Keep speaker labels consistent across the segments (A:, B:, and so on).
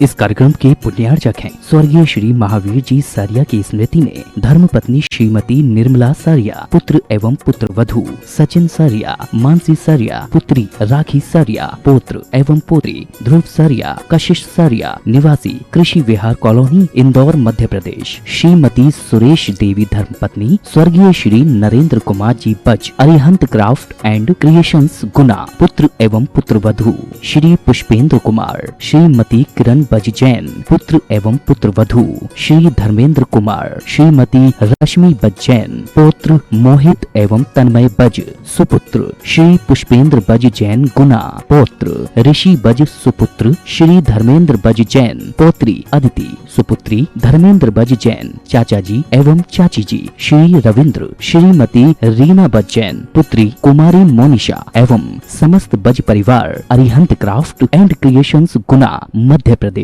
A: इस कार्यक्रम के पुण्यार्चक हैं स्वर्गीय श्री महावीर जी सारिया की स्मृति में धर्मपत्नी श्रीमती निर्मला सारिया, पुत्र एवं पुत्र वधू सचिन सारिया, मानसी सारिया, पुत्री राखी सारिया, पौत्र एवं पोत्री ध्रुव सारिया, कशिश सारिया, निवासी कृषि विहार कॉलोनी इंदौर मध्य प्रदेश। श्रीमती सुरेश देवी धर्मपत्नी स्वर्गीय श्री नरेंद्र कुमार जी बज, अरिहंत क्राफ्ट एंड क्रिएशंस गुना, पुत्र एवं पुत्र वधू श्री पुष्पेंद्र कुमार, श्रीमती किरण बज जैन, पुत्र एवं पुत्र वधू श्री धर्मेंद्र कुमार, श्रीमती रश्मि बज जैन, पौत्र मोहित एवं तन्मय बज, सुपुत्र श्री पुष्पेंद्र बज जैन गुना, पौत्र ऋषि बज, सुपुत्र श्री धर्मेंद्र बज जैन, पौत्री अदिति, सुपुत्री धर्मेंद्र बज जैन, चाचा जी एवं चाची जी श्री रविंद्र, श्रीमती रीना बज जैन, पुत्री कुमारी मोनिशा एवं समस्त बज परिवार, अरिहंत क्राफ्ट एंड क्रिएशंस गुना मध्य प्रदेश।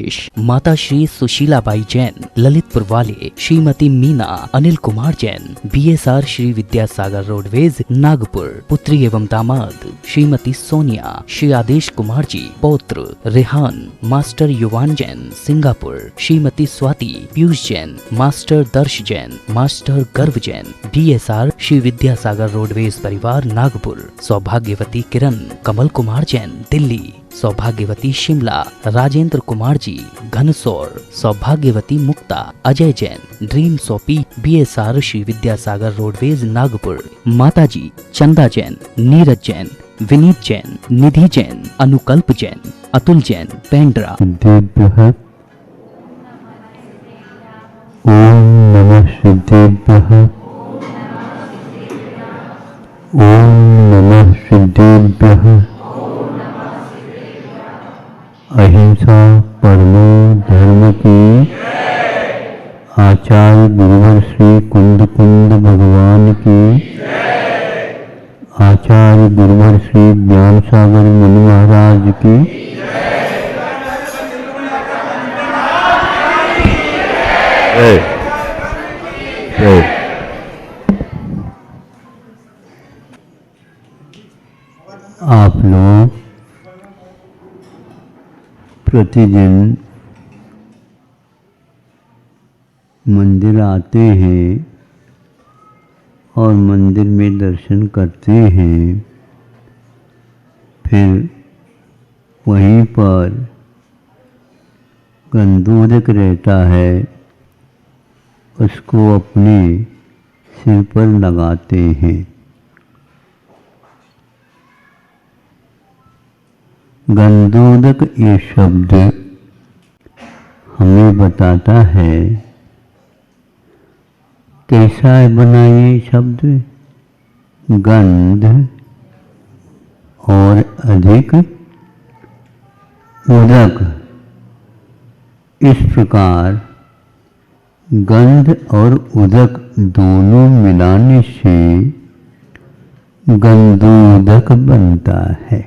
A: माता श्री सुशीलाबाई जैन ललितपुर वाले, श्रीमती मीना अनिल कुमार जैन, BSR श्री विद्यासागर रोडवेज नागपुर, पुत्री एवं दामाद श्रीमती सोनिया, श्री आदेश कुमार जी, पौत्र रेहान, मास्टर युवान जैन सिंगापुर, श्रीमती स्वाति पीयूष जैन, मास्टर दर्श जैन, मास्टर गर्व जैन, BSR श्री विद्यासागर रोडवेज परिवार नागपुर, सौभाग्यवती किरण कमल कुमार जैन दिल्ली, सौभाग्यवती शिमला राजेंद्र कुमार जी घनसौर, सौभाग्यवती Mukta Ajay Jain dream soapy BSR Shri Vidyasagar roadways Nagpur, माताजी चंदा जैन, नीरज जैन, विनीत जैन, निधि जैन, अनुकल्प जैन, अतुल जैन पेंड्रा।
B: ओम नमः सिद्धेभ्यः, ओम नमः सिद्धेभ्यः। अहिंसा परमो धर्म की, आचार्य गुरुवर श्री कुंद कुंद भगवान की, आचार्य गुरुवर श्री ज्ञान सागर मुनि महाराज की, आप लोग प्रतिदिन मंदिर आते हैं और मंदिर में दर्शन करते हैं, फिर वहीं पर गंधोदक रहता है, उसको अपने सिर पर लगाते हैं। गंधोदक ये शब्द हमें बताता है कैसा है बना ये शब्द, गंध और अधिक उदक। इस प्रकार गंध और उदक दोनों मिलाने से गंधोदक बनता है।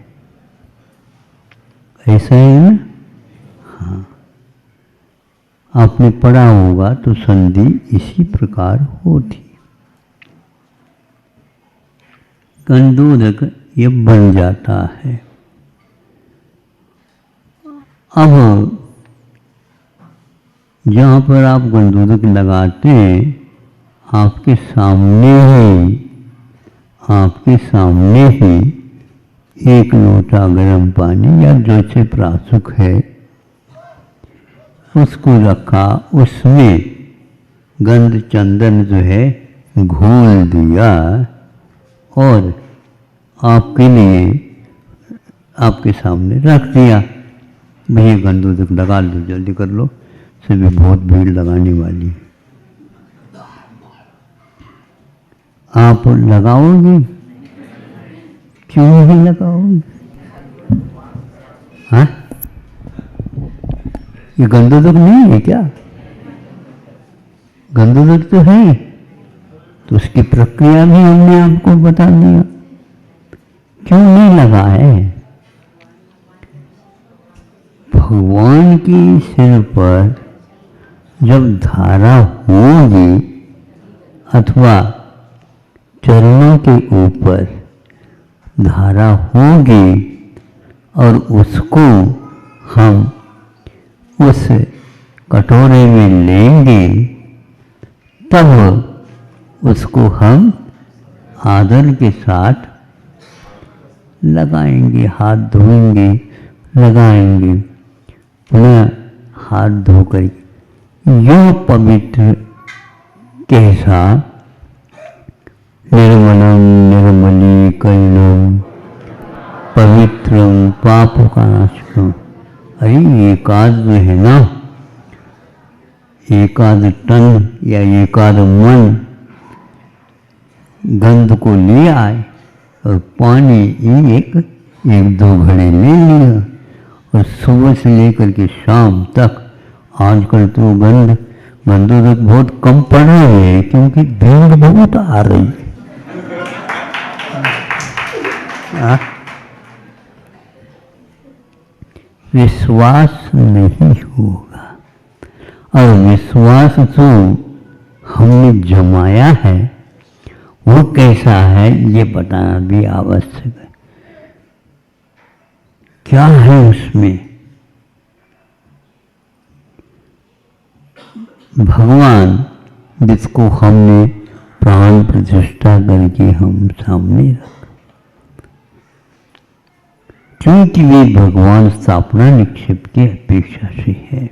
B: ऐसा है ना? हाँ, आपने पढ़ा होगा तो संधि इसी प्रकार होती। गंधोदक ये बन जाता है। अब जहाँ पर आप गंधोदक लगाते हैं, आपके सामने ही एक लोटा गर्म पानी या जो से प्रासुक है उसको रखा, उसमें गंध चंदन जो है घोल दिया और आपके लिए आपके सामने रख दिया। भैया गंधोदक लगा लो, जल्दी कर लो, सभी बहुत भीड़ लगाने वाली। आप लगाओगे? क्यों नहीं लगाओगे? हाँ, ये गंधोदक नहीं है क्या? गंधोदक तो है, तो उसकी प्रक्रिया भी हमने आपको बता दिया। क्यों नहीं लगा है? भगवान की सिर पर जब धारा होगी अथवा चरणों के ऊपर धारा होगी और उसको हम उस कटोरे में लेंगे तब उसको हम आदर के साथ लगाएंगे, हाथ धोएंगे, लगाएंगे, पुनः हाथ धोकर यह पवित्र कैसा निर्मलम निर्मलीकरणम पवित्रम पापकानाशकम। अरे एकाद जो है ना, एकाद तन या एकाद मन गंध को ले आए और पानी एक दो घड़े ले लिया और सुबह से लेकर के शाम तक, आजकल तो गंधोदक बहुत कम पड़ रहे हैं क्योंकि भीड़ बहुत आ रही है। विश्वास नहीं होगा, और विश्वास जो हमने जमाया है वो कैसा है ये बताना भी आवश्यक है। क्या है उसमें? भगवान जिसको हमने प्राण प्रतिष्ठा करके हम सामने रखा, क्योंकि वे भगवान स्थापना निक्षेप की अपेक्षा से है।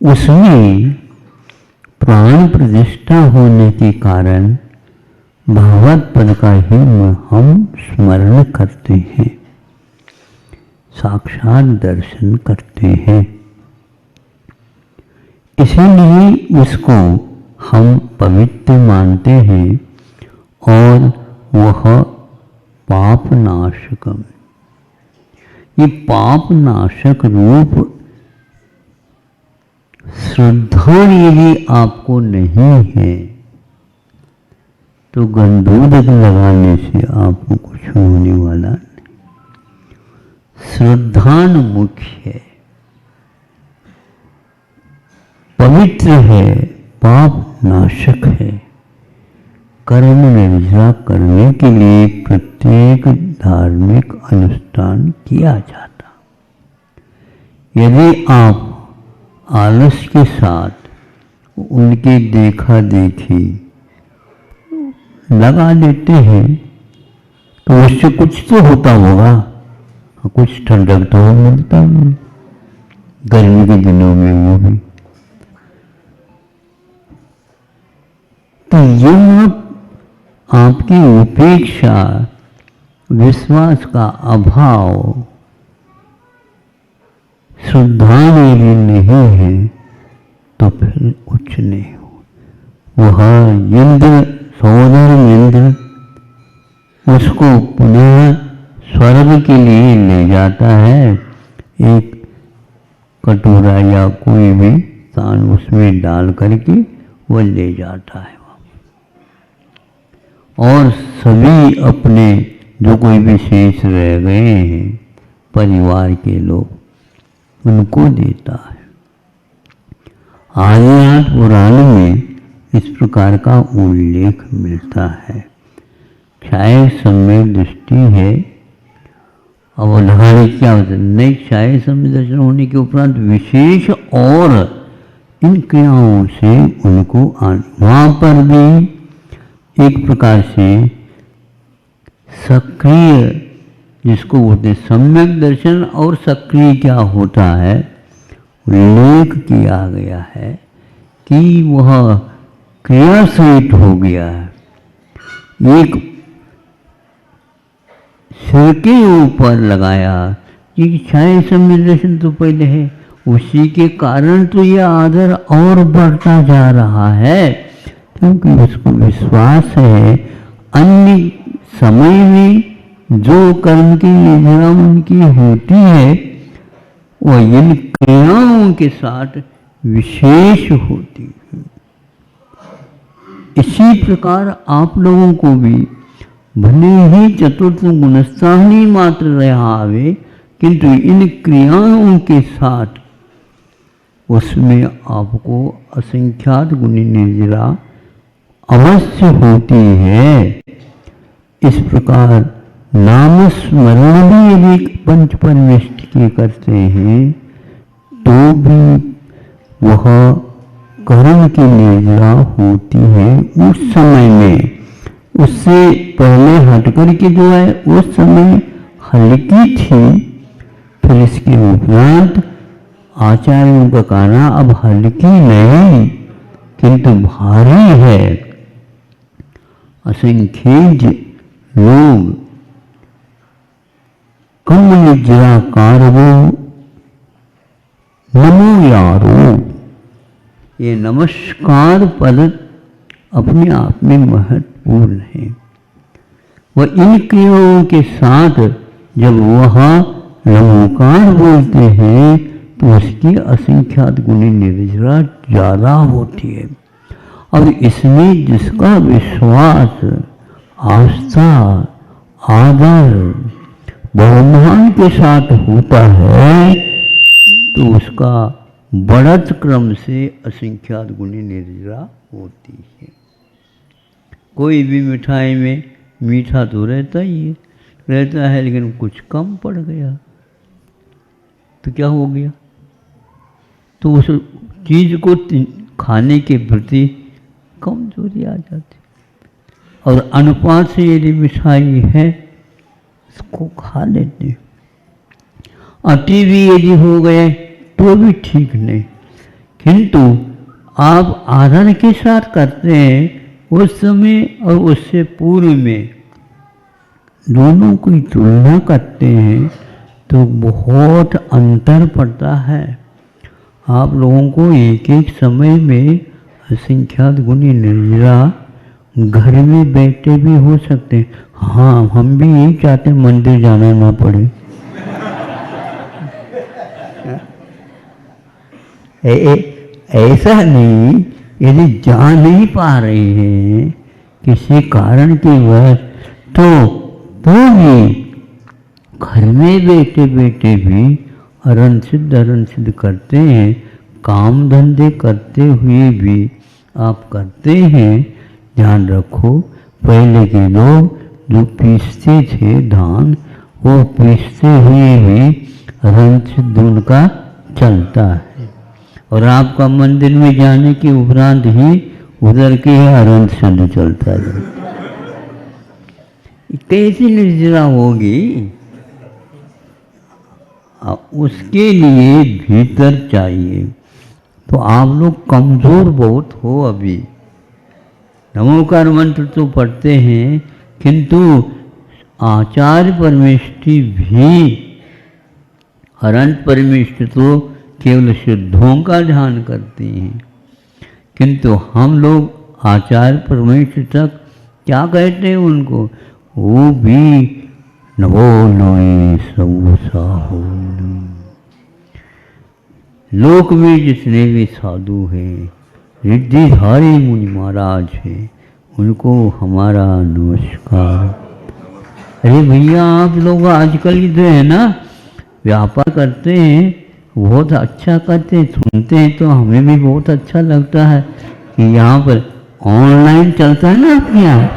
B: उसमें प्राण प्रतिष्ठा होने के कारण भागवत पद का ही हम स्मरण करते हैं, साक्षात दर्शन करते हैं। इसीलिए उसको हम पवित्र मानते हैं और वह पाप नाशकम। ये पाप नाशक रूप श्रद्धा यदि आपको नहीं है तो गंधोदक लगाने से आपको कुछ होने वाला नहीं। श्रद्धान मुख्य है, पवित्र है, पाप नाशक है। कर्म निर्जरा करने के लिए प्रत्येक धार्मिक अनुष्ठान किया जाता। यदि आप आलस के साथ उनके देखा देखी लगा देते हैं तो उससे कुछ तो होता होगा, कुछ ठंडक तो मिलता नहीं, गर्मी के दिनों में वो भी। तो यह आपकी उपेक्षा, विश्वास का अभाव, श्रद्धा यदि नहीं है तो फिर उच्च नहीं हो। वह इंद्र, सहोदर इंद्र उसको पुनः स्वर्ग के लिए ले जाता है। एक कटोरा या कोई भी स्थान उसमें डाल करके वह ले जाता है और सभी अपने जो कोई भी शेष रह गए हैं परिवार के लोग उनको देता है। आदिनाथ पुराण में इस प्रकार का उल्लेख मिलता है। शायद समय दृष्टि है, अवधारित क्या होता है, नहीं शायद समय दर्शन होने के उपरांत विशेष और इन क्रियाओं से उनको वहाँ पर भी एक प्रकार से सक्रिय, जिसको बोलते हैं सम्यक दर्शन, और सक्रिय क्या होता है उल्लेख किया गया है कि वह क्रिया सहित हो गया है। एक सिर के ऊपर लगाया, ये शायद सम्यक दर्शन तो पहले है, उसी के कारण तो यह आदर और बढ़ता जा रहा है, क्योंकि उसको विश्वास है अन्य समय में जो कर्म की निर्जरा उनकी होती है वह इन क्रियाओं के साथ विशेष होती है। इसी प्रकार आप लोगों को भी भले ही चतुर्थ गुणस्थानी मात्र रहा आवे, किंतु इन क्रियाओं के साथ उसमें आपको असंख्यात गुणी निर्जरा अवश्य होती है। इस प्रकार नाम स्मरण भी यदि पंच परमेष्ठ की करते हैं तो भी वह कर्म की निर्जरा होती है उस समय में। उससे पहले हटकर के जो है उस समय हल्की थी, फिर इसके उपरांत आचार्यों का कहना अब हल्की नहीं किंतु भारी है। असंख्य लोग कम निजरा कारवो नमो यारो, ये नमस्कार पद अपने आप में महत्वपूर्ण है। वह इन क्रियाओं के साथ जब वह नमोकार बोलते हैं तो उसकी असंख्यात गुणी निर्जरा ज्यादा होती है। और इसमें जिसका विश्वास, आस्था, आदर बहुमान के साथ होता है तो उसका बढ़त क्रम से असंख्यात गुणी निर्जरा होती है। कोई भी मिठाई में मीठा तो रहता है लेकिन कुछ कम पड़ गया तो क्या हो गया, तो उस चीज को खाने के प्रति कमजोरी आ जाती। और अनुपात से यदि मिठाई है इसको खा लेते, अति भी यदि हो गए तो भी ठीक नहीं, किंतु आप आदर के साथ करते हैं उस समय और उससे पूर्व में दोनों की तुलना करते हैं तो बहुत अंतर पड़ता है। आप लोगों को एक एक समय में असंख्यात गुणी निर्जरा घर में बैठे भी हो सकते हैं। हाँ, हम भी यही चाहते हैं मंदिर जाना ना पड़े। ऐसा नहीं, यदि जा नहीं पा रहे हैं किसी कारण की वजह तो भी घर में बैठे बैठे भी अरण सिद्ध करते हैं, काम धंधे करते हुए भी आप करते हैं। ध्यान रखो, पहले के लोग जो पीसते थे धान, वो पीसते हुए भी अरण सिद्ध उनका चलता है। और आपका मंदिर में जाने के उपरांत ही उधर के अरण सिद्ध चलता है। कैसी निर्जरा होगी? उसके लिए भीतर चाहिए। तो आप लोग कमजोर बहुत हो अभी। नमोकार मंत्र तो पढ़ते हैं किंतु आचार्य परमेष्ठी भी, अनंत परमेष्ठी तो केवल शुद्धों का ध्यान करते हैं, किंतु हम लोग आचार्य परमेष्ठी तक क्या कहते हैं उनको, वो भी नवो लोई सब साहू। लोक में जितने भी साधु हैं, रिद्धिधारी मुनि महाराज हैं, उनको हमारा नमस्कार। अरे भैया, आप लोग आजकल जो है ना व्यापार करते हैं, बहुत अच्छा करते हैं, सुनते हैं तो हमें भी बहुत अच्छा लगता है कि यहाँ पर ऑनलाइन चलता है ना आपके यहाँ।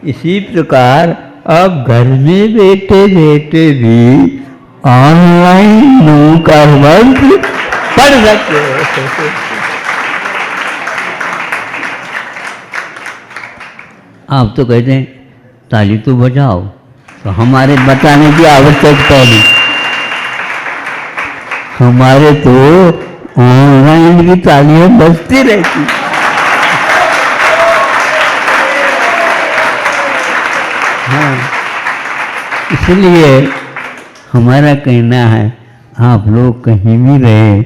B: इसी प्रकार अब घर में बैठे बैठे भी ऑनलाइन नमोकार मंत्र पढ़ सकते हैं। आप तो कहते हैं ताली तो बजाओ, तो हमारे बताने की आवश्यकता नहीं। हमारे तो ऑनलाइन की तालियां बजती रहती। हाँ, इसलिए हमारा कहना है आप लोग कहीं भी रहे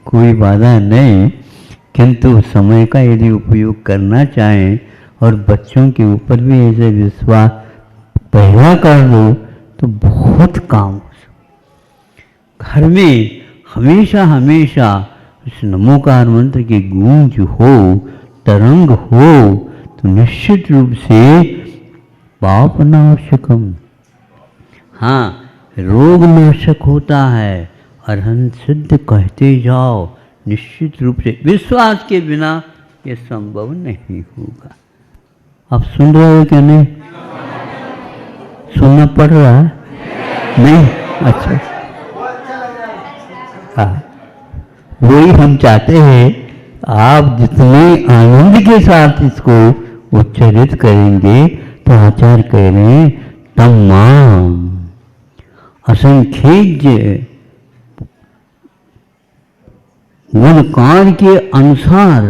B: कोई बाधा नहीं, किंतु समय का यदि उपयोग करना चाहें और बच्चों के ऊपर भी ऐसे विश्वास पैदा कर दो तो बहुत काम हो सकता। घर में हमेशा हमेशा इस नमोकार मंत्र की गूंज हो, तरंग हो, तो निश्चित रूप से पाप नाशकम, हाँ, रोग नाशक होता है। अरहंत सिद्ध कहते जाओ, निश्चित रूप से विश्वास के बिना ये संभव नहीं होगा। आप सुन रहे हो क्या नहीं? सुनना पड़ रहा है? नहीं? अच्छा, हाँ, वही हम चाहते हैं आप जितने आनंद के साथ इसको उच्चारित करेंगे तो आचार्य कह रहे हैं तमाम असंख्य गुणकार के अनुसार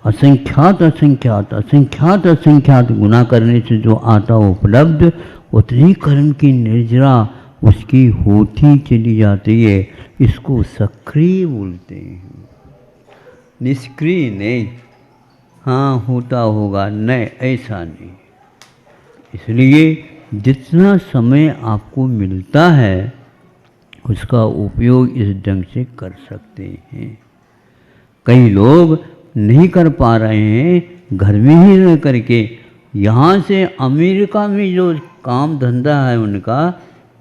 B: असंख्यात असंख्यात असंख्यात असंख्यात गुना करने से जो आता उपलब्ध उतनी कर्म की निर्जरा उसकी होती चली जाती है। इसको सक्रिय बोलते हैं, निष्क्रिय नहीं। हाँ होता होगा, नहीं ऐसा नहीं। इसलिए जितना समय आपको मिलता है उसका उपयोग इस ढंग से कर सकते हैं। कई लोग नहीं कर पा रहे हैं, घर में ही रह करके यहाँ से अमेरिका में जो काम धंधा है उनका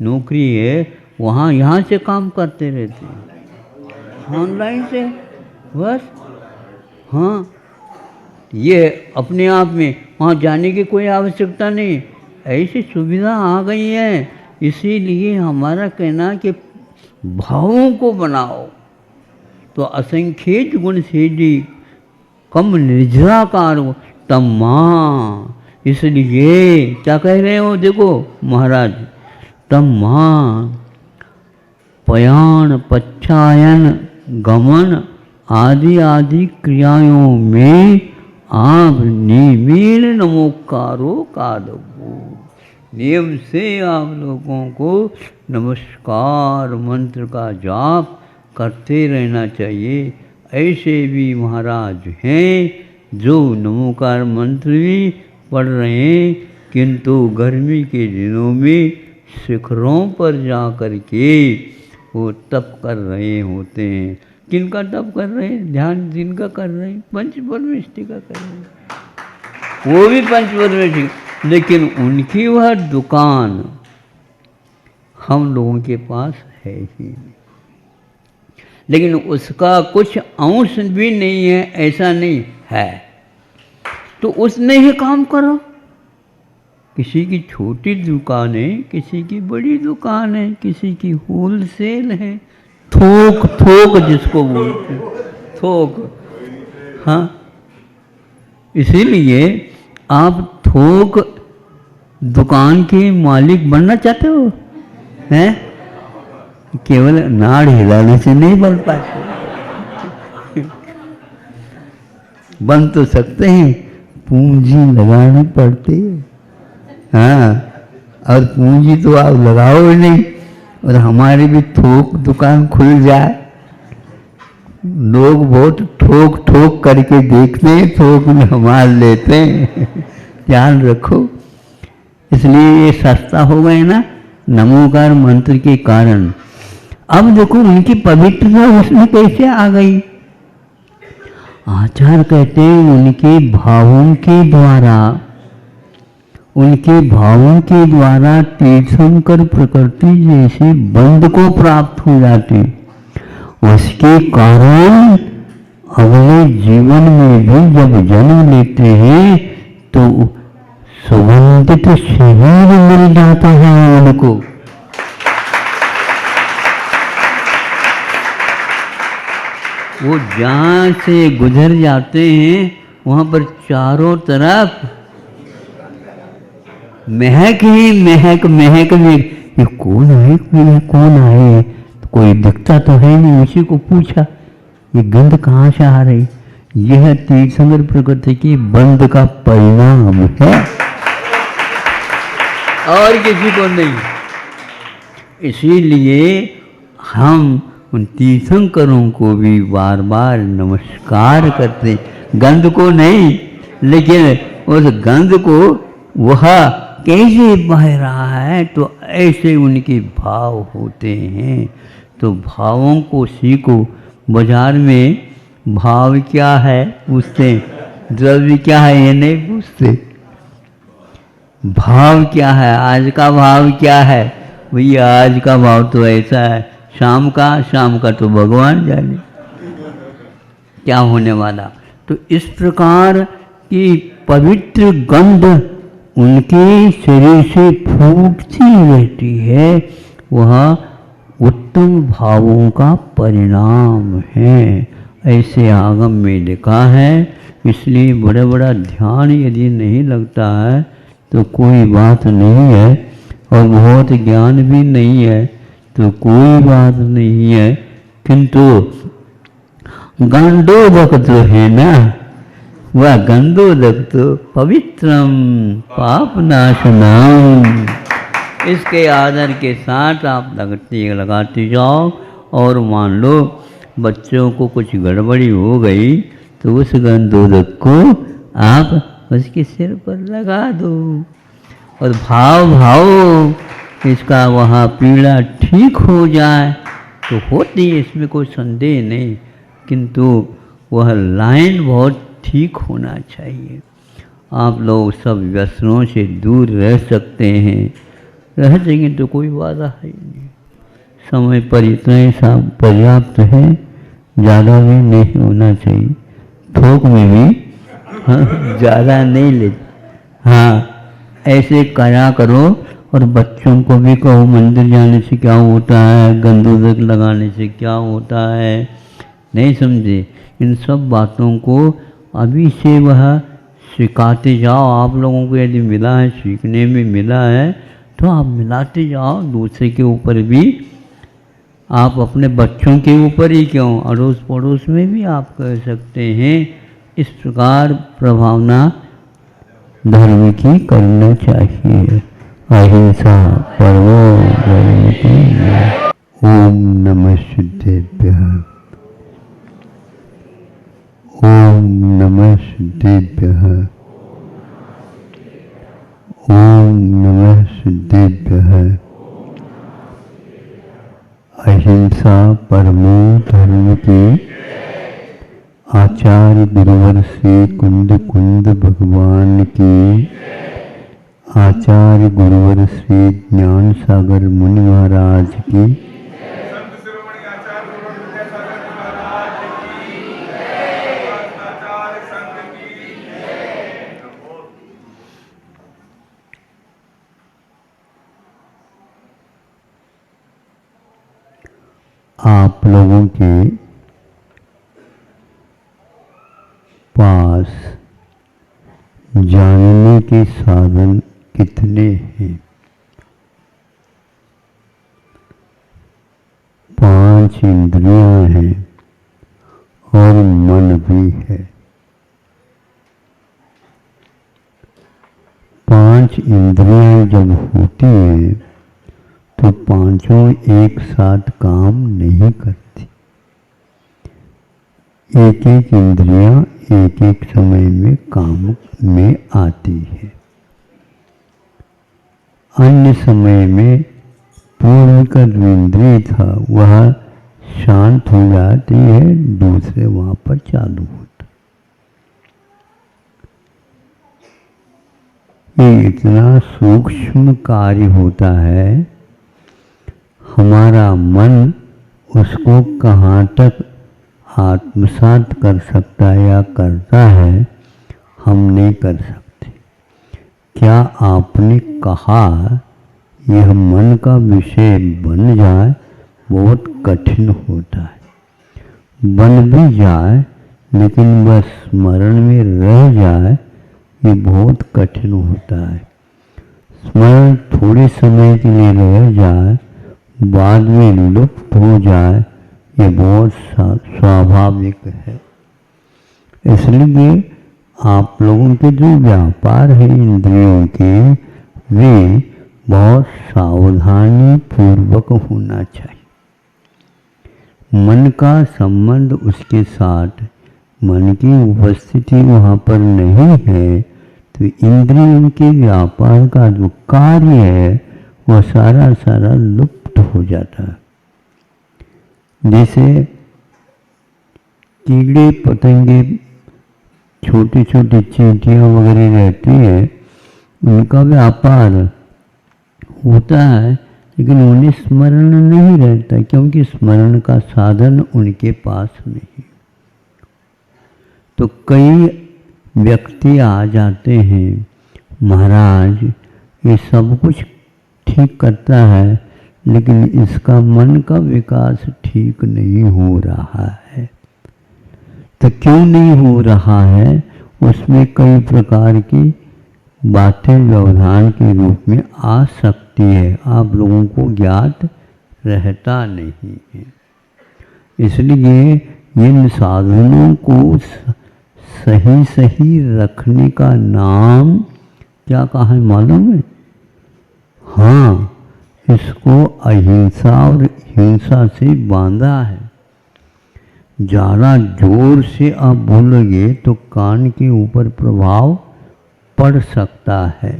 B: नौकरी है, वहाँ यहाँ से काम करते रहते हैं ऑनलाइन से बस। हाँ, ये अपने आप में वहाँ जाने की कोई आवश्यकता नहीं, ऐसी सुविधा आ गई है। इसीलिए हमारा कहना कि भावों को बनाओ तो असंख्येत गुण सेजी कम निर्जराकार तम्मा। इसलिए क्या कह रहे हो देखो महाराज, तम्मा पयान पच्छायन गमन आदि आदि क्रियाओं में आप नियमेन नमोकारो कादवो। नियम से आप लोगों को नमस्कार मंत्र का जाप करते रहना चाहिए। ऐसे भी महाराज हैं जो नमोकार मंत्र भी पढ़ रहे हैं, किंतु गर्मी के दिनों में शिखरों पर जा कर के वो तप कर रहे होते हैं। किनका तप कर रहे हैं? ध्यान जिनका कर रहे हैं, पंच परमेष्टि का कर रहे हैं, वो भी पंच परमेष्टि, लेकिन उनकी वह दुकान हम लोगों के पास है ही नहीं। लेकिन उसका कुछ अंश भी नहीं है, ऐसा नहीं है, तो उसमें ही काम करो। किसी की छोटी दुकान है, किसी की बड़ी दुकान है, किसी की होलसेल है, थोक थोक जिसको बोलते थोक। हाँ, इसीलिए आप थोक दुकान के मालिक बनना चाहते हो हैं? केवल नाड़ हिलाने से नहीं बन पाते। बन तो सकते हैं, पूंजी लगानी पड़ती है। हाँ, और पूंजी तो आप लगाओ ही नहीं। और हमारी भी थोक दुकान खुल जाए, लोग बहुत ठोक ठोक करके देखते हैं, थोक में माल लेते हैं। ध्यान रखो, इसलिए ये सस्ता हो गए ना नमोकार मंत्र के कारण। अब देखो उनकी पवित्रता उसमें कैसे आ गई। आचार्य कहते हैं उनके भावों के द्वारा तीर्थंकर प्रकृति जैसे बंध को प्राप्त हो जाती, उसके कारण अगले जीवन में भी जब जन्म लेते हैं तो सुगंधित शरीर मिल जाता है उनको। वो जहाँ से गुजर जाते हैं वहाँ पर चारों तरफ महक ही महक महक में। ये कौन है, ये कौन आए? तो कोई दिखता तो है नहीं। उसी को पूछा ये गंध कहाँ से आ रही? यह तीर्थंकर प्रकृति की बंध का परिणाम है और किसी को नहीं। इसीलिए हम उन तीर्थंकरों को भी बार बार नमस्कार करते, गंध को नहीं, लेकिन उस गंध को वह कैसे बह रहा है तो ऐसे उनके भाव होते हैं। तो भावों को सीखो। बाजार में भाव क्या है पूछते, द्रव्य क्या है ये नहीं पूछते। भाव क्या है, आज का भाव क्या है? भैया आज का भाव तो ऐसा है, शाम का तो भगवान जाने क्या होने वाला। तो इस प्रकार की पवित्र गंध उनके शरीर से फूटती रहती है, वह उत्तम भावों का परिणाम है, ऐसे आगम में लिखा है। इसलिए बड़ा बड़ा ध्यान यदि नहीं लगता है तो कोई बात नहीं है, और बहुत ज्ञान भी नहीं है तो कोई बात नहीं है, किंतु गंडोदक जो है ना, वह गंडोदक तो पवित्रम पापनाशनम, इसके आदर के साथ आप लगाते जाओ। और मान लो बच्चों को कुछ गड़बड़ी हो गई तो उस गंडोदक को आप उसके सिर पर लगा दो और भाव इसका वहाँ पीड़ा ठीक हो जाए तो होती है, इसमें कोई संदेह नहीं, किंतु वह लाइन बहुत ठीक होना चाहिए। आप लोग सब व्यसनों से दूर रह सकते हैं, रह जाएंगे तो कोई बाधा है नहीं, समय पर इतना ही सब पर्याप्त है, ज़्यादा भी नहीं होना चाहिए, थोक में भी ज़्यादा नहीं ले। हाँ, ऐसे करा करो। और बच्चों को भी कहो मंदिर जाने से क्या होता है, गंदोदक लगाने से क्या होता है, नहीं समझे, इन सब बातों को अभी से वह सिखाते जाओ। आप लोगों को यदि मिला है, सीखने में मिला है, तो आप मिलाते जाओ दूसरे के ऊपर भी, आप अपने बच्चों के ऊपर ही क्यों, अड़ोस पड़ोस में भी आप कर सकते हैं। इस प्रकार प्रभावना धर्म की करना चाहिए। अहिंसा परमो धर्म। ओम नमः सिद्धेभ्यः। ओम नमः सिद्धेभ्यः। ओम नमः सिद्धेभ्यः। अहिंसा परमो धर्म की आचार्य गुरुवर श्री कुंद कुंद भगवान की, आचार्य गुरुवर श्री ज्ञान सागर मुनि महाराज की, आप लोगों के पास जानने के साधन कितने हैं? 5 इंद्रियां हैं और मन भी है। 5 इंद्रियां जब होती हैं तो पांचों एक साथ काम नहीं करती, एक एक इंद्रियां एक एक समय में काम में आती है। अन्य समय में पूर्व का जो इंद्रिय था वह शांत हो जाती है, दूसरे वहां पर चालू होता। ये इतना सूक्ष्म कार्य होता है, हमारा मन उसको कहाँ तक आत्मसात कर सकता है या करता है, हम नहीं कर सकते। क्या आपने कहा यह मन का विषय बन जाए बहुत कठिन होता है, बन भी जाए लेकिन बस स्मरण में रह जाए ये बहुत कठिन होता है। स्मरण थोड़े समय के लिए रह जाए, बाद में लुप्त हो जाए, ये बहुत स्वाभाविक है। इसलिए आप लोगों के जो व्यापार है इंद्रियों के, वे बहुत सावधानी पूर्वक होना चाहिए। मन का संबंध उसके साथ, मन की उपस्थिति वहाँ पर नहीं है तो इंद्रियों के व्यापार का जो कार्य है वह सारा सारा लुप्त हो जाता है। जैसे कीड़े पतंगे, छोटी छोटी चींटियाँ वगैरह रहती हैं, उनका व्यापार होता है लेकिन उन्हें स्मरण नहीं रहता, क्योंकि स्मरण का साधन उनके पास नहीं। तो कई व्यक्ति आ जाते हैं, महाराज ये सब कुछ ठीक करता है, लेकिन इसका मन का विकास ठीक नहीं हो रहा है। तो क्यों नहीं हो रहा है? उसमें कई प्रकार की बातें व्यवधान के रूप में आ सकती है, आप लोगों को ज्ञात रहता नहीं है। इसलिए इन साधनों को सही सही रखने का नाम क्या कहा है मालूम है? हाँ, इसको अहिंसा और हिंसा से बांधा है। ज़्यादा जोर से आप बोलोगे तो कान के ऊपर प्रभाव पड़ सकता है,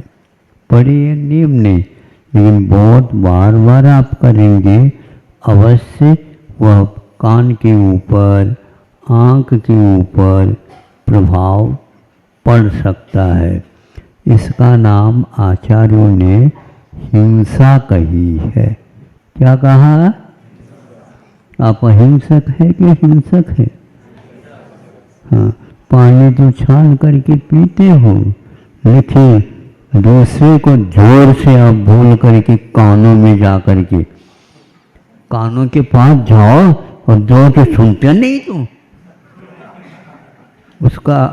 B: पड़े या नियम नहीं, लेकिन बहुत बार बार आप करेंगे अवश्य वह कान के ऊपर, आँख के ऊपर प्रभाव पड़ सकता है। इसका नाम आचार्यों ने हिंसा कही है। क्या कहा? आप अहिंसक है कि हिंसक है? हाँ, पानी तो छान करके पीते हो, लेकिन दूसरे को जोर से आप बोल करके कानों में जा करके, कानों के पास जाओ और जोर से सुनते नहीं तो उसका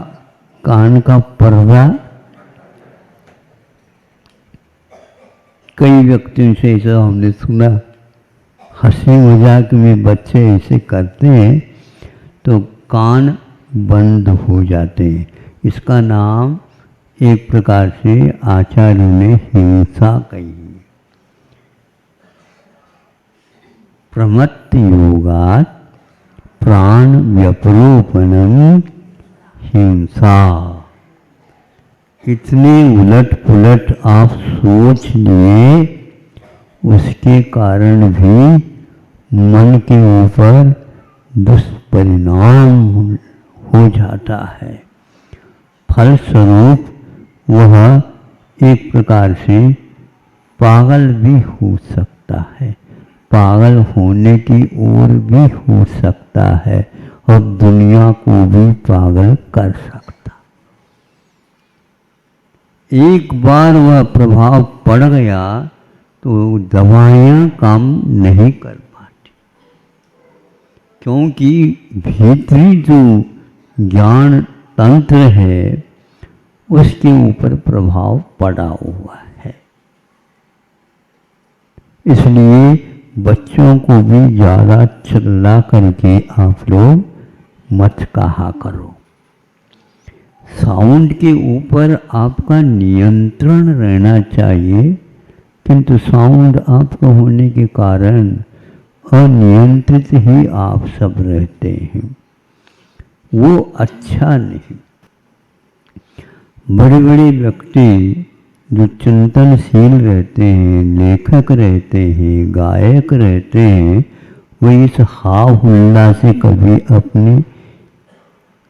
B: कान का पर्दा। कई व्यक्तियों से ऐसा हमने सुना, हंसी मजाक में बच्चे ऐसे करते हैं तो कान बंद हो जाते हैं। इसका नाम एक प्रकार से आचार्यों ने हिंसा कही। प्रमत्त योगात् प्राण व्यपरोपणम हिंसा। इतने उलट पुलट आप सोच लिए, उसके कारण भी मन के ऊपर दुष्परिणाम हो जाता है। फलस्वरूप वह एक प्रकार से पागल भी हो सकता है, पागल होने की ओर भी हो सकता है और दुनिया को भी पागल कर सकता। एक बार वह प्रभाव पड़ गया तो दवाइयाँ काम नहीं कर पाती, क्योंकि भीतरी जो ज्ञान तंत्र है उसके ऊपर प्रभाव पड़ा हुआ है। इसलिए बच्चों को भी ज़्यादा चिल्ला करके आप लोग मत कहा करो। साउंड के ऊपर आपका नियंत्रण रहना चाहिए, किंतु साउंड आपका होने के कारण अनियंत्रित ही आप सब रहते हैं, वो अच्छा नहीं। बड़े बड़े व्यक्ति जो चिंतनशील रहते हैं, लेखक रहते हैं, गायक रहते हैं, वो इस हाव हुल्ला से कभी अपनी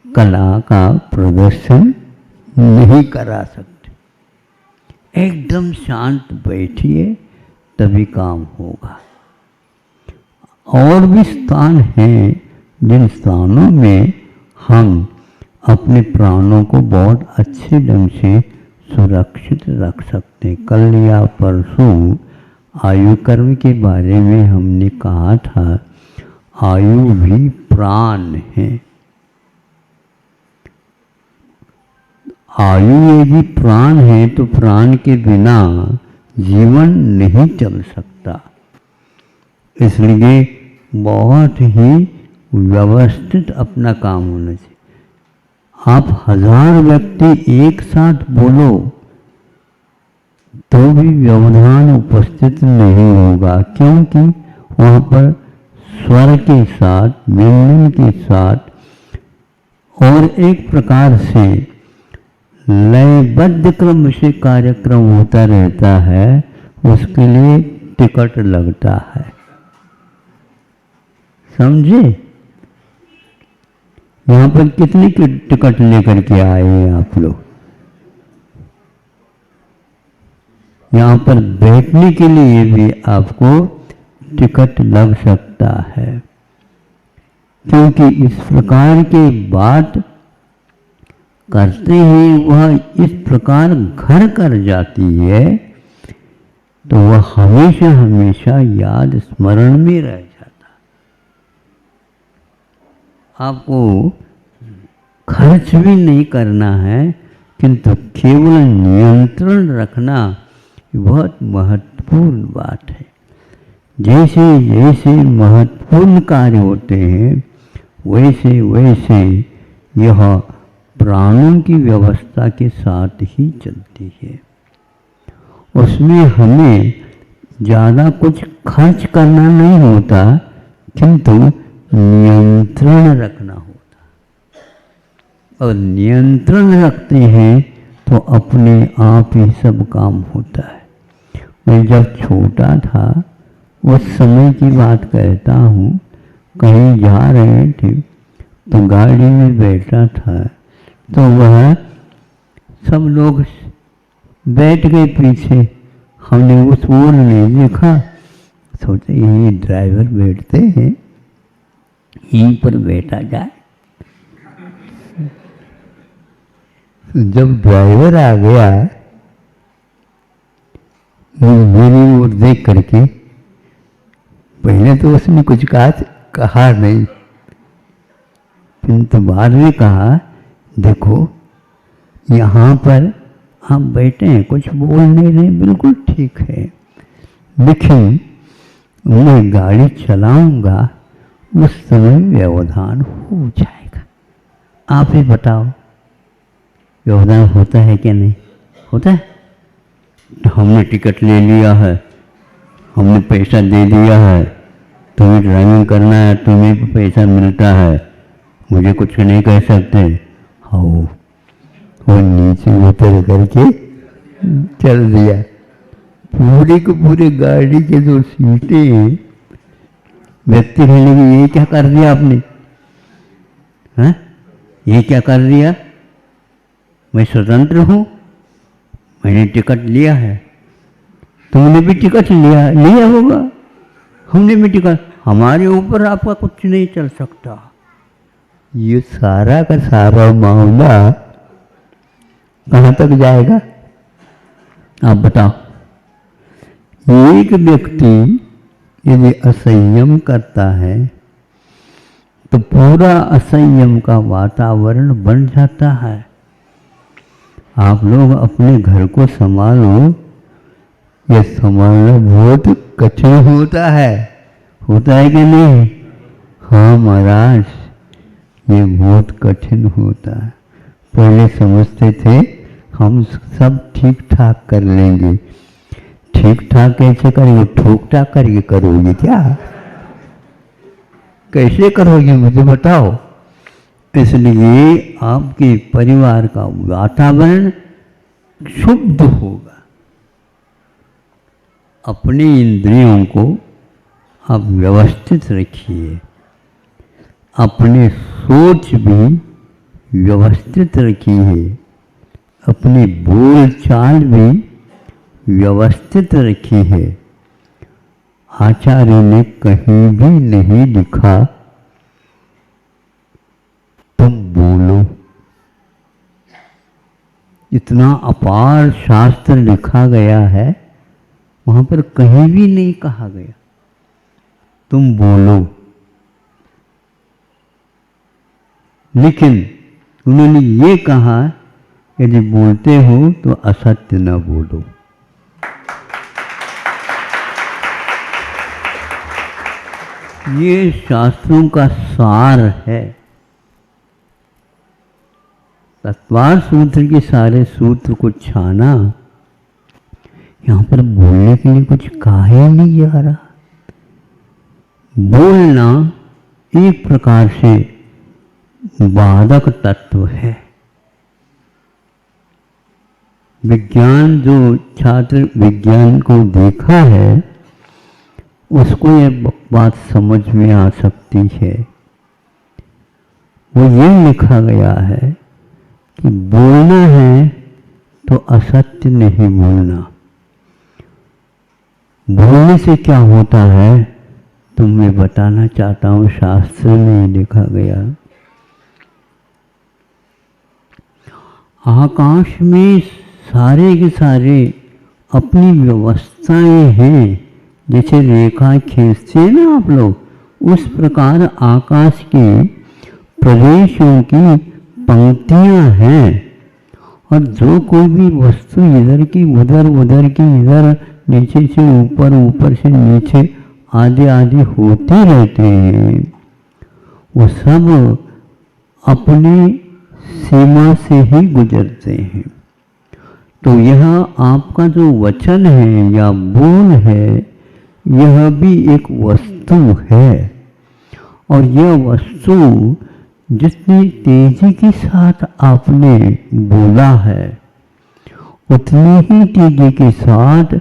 B: कला का प्रदर्शन नहीं करा सकते। एकदम शांत बैठिए तभी काम होगा। और भी स्थान हैं जिन स्थानों में हम अपने प्राणों को बहुत अच्छे ढंग से सुरक्षित रख सकते हैं। कल या परसों आयु कर्म के बारे में हमने कहा था, आयु भी प्राण है। आयु यदि प्राण है तो प्राण के बिना जीवन नहीं चल सकता। इसलिए बहुत ही व्यवस्थित अपना काम होना चाहिए। आप 1000 व्यक्ति एक साथ बोलो तो भी व्यवधान उपस्थित नहीं होगा, क्योंकि वहाँ पर स्वर के साथ, व्यंजन के साथ और एक प्रकार से लयबद्ध क्रम से कार्यक्रम होता रहता है, उसके लिए टिकट लगता है। समझे? यहाँ पर कितनी टिकट लेकर के आए हैं आप लोग? यहाँ पर बैठने के लिए भी आपको टिकट लग सकता है, क्योंकि इस प्रकार के बात करते ही वह इस प्रकार घर कर जाती है तो वह हमेशा हमेशा याद स्मरण में रह जाता। आपको खर्च भी नहीं करना है, किंतु केवल नियंत्रण रखना बहुत महत्वपूर्ण बात है। जैसे जैसे महत्वपूर्ण कार्य होते हैं वैसे वैसे यह प्राणों की व्यवस्था के साथ ही चलती है। उसमें हमें ज़्यादा कुछ खर्च करना नहीं होता, किंतु नियंत्रण रखना होता। और नियंत्रण रखते हैं तो अपने आप ही सब काम होता है। मैं जब छोटा था उस समय की बात कहता हूँ, कहीं जा रहे थे तो गाड़ी में बैठा था तो वह सब लोग बैठ गए पीछे। हमने उस ओर नहीं देखा, सोचे ये ड्राइवर बैठते हैं यहीं पर बैठा जाए। जब ड्राइवर आ गया मेरी ओर देख करके, पहले तो उसने कुछ कहा नहीं, किंतु बाद में कहा देखो यहाँ पर आप बैठे हैं, कुछ बोल नहीं रहे, बिल्कुल ठीक है, लेकिन मैं गाड़ी चलाऊंगा उस समय व्यवधान हो जाएगा। आप ही बताओ व्यवधान होता है क्या नहीं होता है? हमने टिकट ले लिया है, हमने पैसा दे दिया है, तुम्हें ड्राइविंग करना है, तुम्हें पैसा मिलता है, मुझे कुछ नहीं कह सकते। हाँ वो नीचे उतर करके चल दिया। पूरे को पूरे गाड़ी के जो सीटें व्यक्ति कहने की ये क्या कर दिया आपने, हाँ ये क्या कर दिया, मैं स्वतंत्र हूँ, मैंने टिकट लिया है, तुमने भी टिकट लिया होगा, हमने भी टिकट, हमारे ऊपर आपका कुछ नहीं चल सकता। ये सारा का सारा मामला कहाँ तक जाएगा आप बताओ? एक व्यक्ति यदि असंयम करता है तो पूरा असंयम का वातावरण बन जाता है। आप लोग अपने घर को संभालो, ये संभालना बहुत कठिन होता है कि नहीं? हाँ महाराज, ये बहुत कठिन होता है। पहले समझते थे हम सब ठीक ठाक कर लेंगे, ठीक ठाक कैसे करेंगे, ठोक ठाक करके करोगे क्या, कैसे करोगे मुझे बताओ? इसलिए आपके परिवार का वातावरण शुद्ध होगा। अपनी इंद्रियों को आप व्यवस्थित रखिए, अपने सोच भी व्यवस्थित रखिए, अपनी बोल चाल भी व्यवस्थित रखिए। आचार्य ने कहीं भी नहीं लिखा तुम बोलो। इतना अपार शास्त्र लिखा गया है, वहां पर कहीं भी नहीं कहा गया तुम बोलो, लेकिन उन्होंने ये कहा यदि बोलते हो तो असत्य न बोलो। ये शास्त्रों का सार है। तत्वार सूत्र के सारे सूत्र को छाना, यहाँ पर बोलने के लिए कुछ कहा ही नहीं जा रहा। बोलना एक प्रकार से बाधक तत्व है। विज्ञान जो छात्र विज्ञान को देखा है उसको ये बात समझ में आ सकती है। वो ये लिखा गया है कि बोलना है तो असत्य नहीं बोलना। बोलने से क्या होता है तो मैं बताना चाहता हूँ, शास्त्र में लिखा गया। आकाश में सारे के सारे अपनी व्यवस्थाएं हैं। जैसे रेखा खींचते हैं ना आप लोग, उस प्रकार आकाश के प्रदेशों की पंक्तियां हैं। और जो कोई भी वस्तु इधर की उधर, उधर की इधर, नीचे से ऊपर, ऊपर से नीचे आदि आदि होते रहते हैं, वो सब अपनी सीमा से ही गुजरते हैं। तो यह आपका जो वचन है या बोल है, यह भी एक वस्तु है। और यह वस्तु जितनी तेजी के साथ आपने बोला है, उतनी ही तेजी के साथ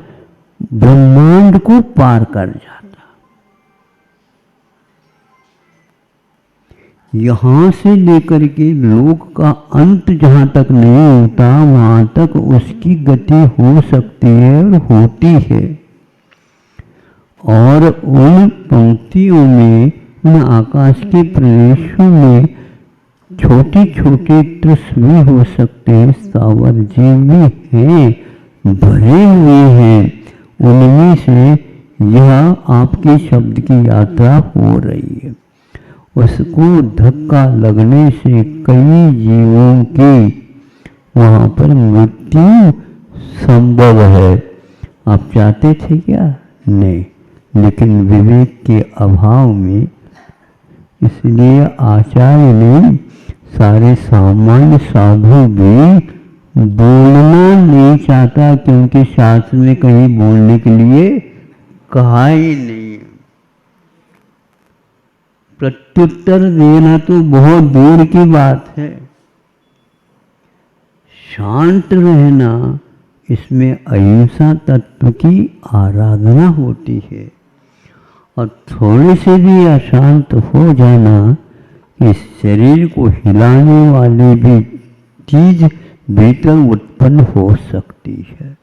B: ब्रह्मांड को पार कर जाता। यहां से लेकर के लोक का अंत जहां तक नहीं होता, वहां तक उसकी गति हो सकती है और होती है। और उन पंक्तियों में, उन आकाश के प्रदेशों में छोटे छोटे तृष्ण भी हो सकते हैं, स्थावर जीव भी हैं, भरे हुए हैं। उनमें से यह आपके शब्द की यात्रा हो रही है। उसको धक्का लगने से कई जीवों की वहां पर मृत्यु संभव है। आप चाहते थे क्या? नहीं, लेकिन विवेक के अभाव में, इसलिए आचार्य ने सारे सामान्य साधु भी बोलना नहीं चाहता, क्योंकि शास्त्र में कहीं बोलने के लिए कहा ही नहीं। प्रत्युत्तर देना तो बहुत दूर की बात है। शांत रहना, इसमें अहिंसा तत्व की आराधना होती है। और थोड़े से भी अशांत हो जाना, इस शरीर को हिलाने वाली भी चीज भीतर उत्पन्न हो सकती है।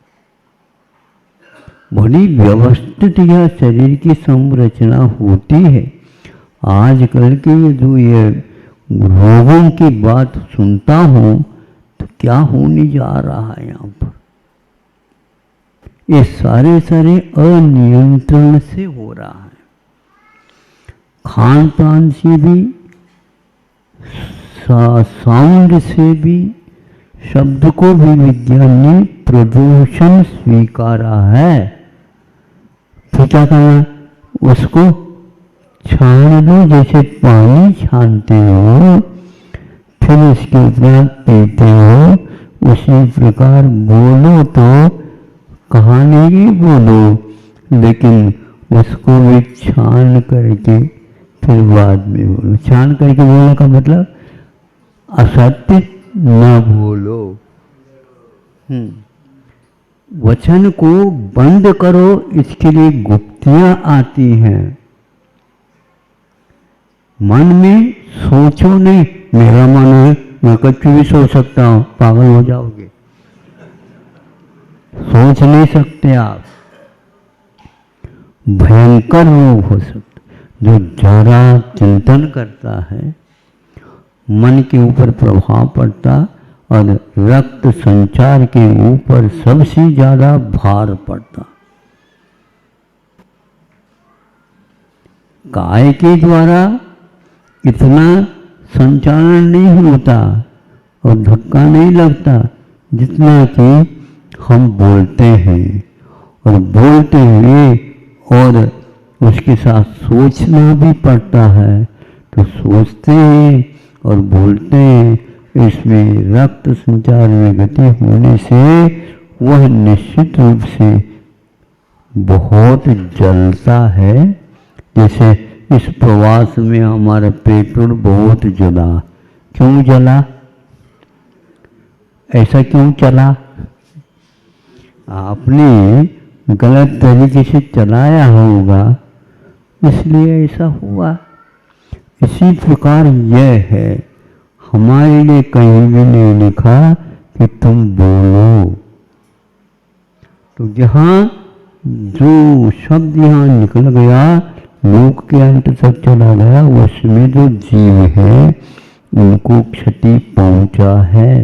B: बड़ी व्यवस्थित यह शरीर की संरचना होती है। आजकल के जो ये रोगों की बात सुनता हूं, तो क्या होने जा रहा है यहाँ पर? ये सारे अनियंत्रण से हो रहा है। खान पान से भी, साउंड से भी, शब्द को भी विज्ञान ने प्रदूषण स्वीकारा है। तो क्या करना? उसको छान लो, जैसे पानी छानते हो, फिर उसके उपरांत पीते हो। उसी प्रकार बोलो तो कहानी ही बोलो, लेकिन उसको भी छान करके फिर बाद में बोलो। छान करके बोलने का मतलब असत्य न बोलो। वचन को बंद करो, इसके लिए गुप्तियां आती हैं। मन में सोचो नहीं, मेरा मन है, मैं कुछ भी सोच सकता हूं, पागल हो जाओगे। सोच नहीं सकते आप। भयंकर रोग हो सकता। जो जरा चिंतन करता है, मन के ऊपर प्रभाव पड़ता और रक्त संचार के ऊपर सबसे ज्यादा भार पड़ता। काय के द्वारा इतना संचालन नहीं होता और धक्का नहीं लगता, जितना कि हम बोलते हैं। और बोलते हुए और उसके साथ सोचना भी पड़ता है। तो सोचते हैं और बोलते हैं, इसमें रक्त संचार में गति होने से वह निश्चित रूप से बहुत जलता है। जैसे इस प्रवास में हमारा पेट्रोल बहुत जला। क्यों जला? ऐसा क्यों चला? आपने गलत तरीके से चलाया होगा, इसलिए ऐसा हुआ। इसी प्रकार यह है, हमारे लिए कहीं भी नहीं लिखा कि तुम बोलो। तो यहाँ जो शब्द यहाँ निकल गया, लोक के अंत तक चला गया, उसमें जो जीव है उनको क्षति पहुंचा है।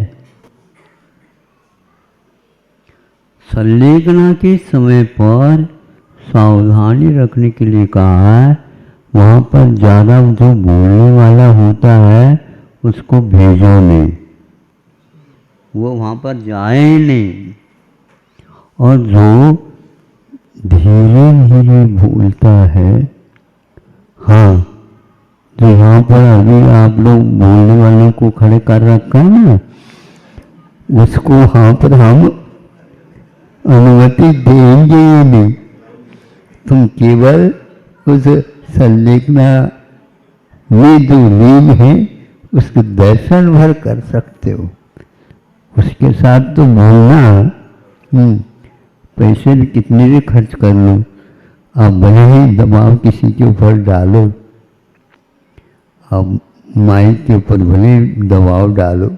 B: संलेखना के समय पर सावधानी रखने के लिए कहा है। वहाँ पर ज़्यादा जो बोलने वाला होता है उसको भेजो नहीं, वो वहाँ पर जाए नहीं। और जो धीरे धीरे बोलता है, हाँ, तो यहाँ पर अभी आप लोग बोलने वालों को खड़े कर रखा है ना, उसको वहाँ पर हम अनुमति देंगे ही नहीं। तुम केवल उस संलेखना में जो लीन है उसके दर्शन भर कर सकते हो, उसके साथ तो बोलना पैसे भी कितने भी खर्च कर लो, आप भले ही दबाव किसी के ऊपर डालो, आप माइक के ऊपर भले दबाव डालो,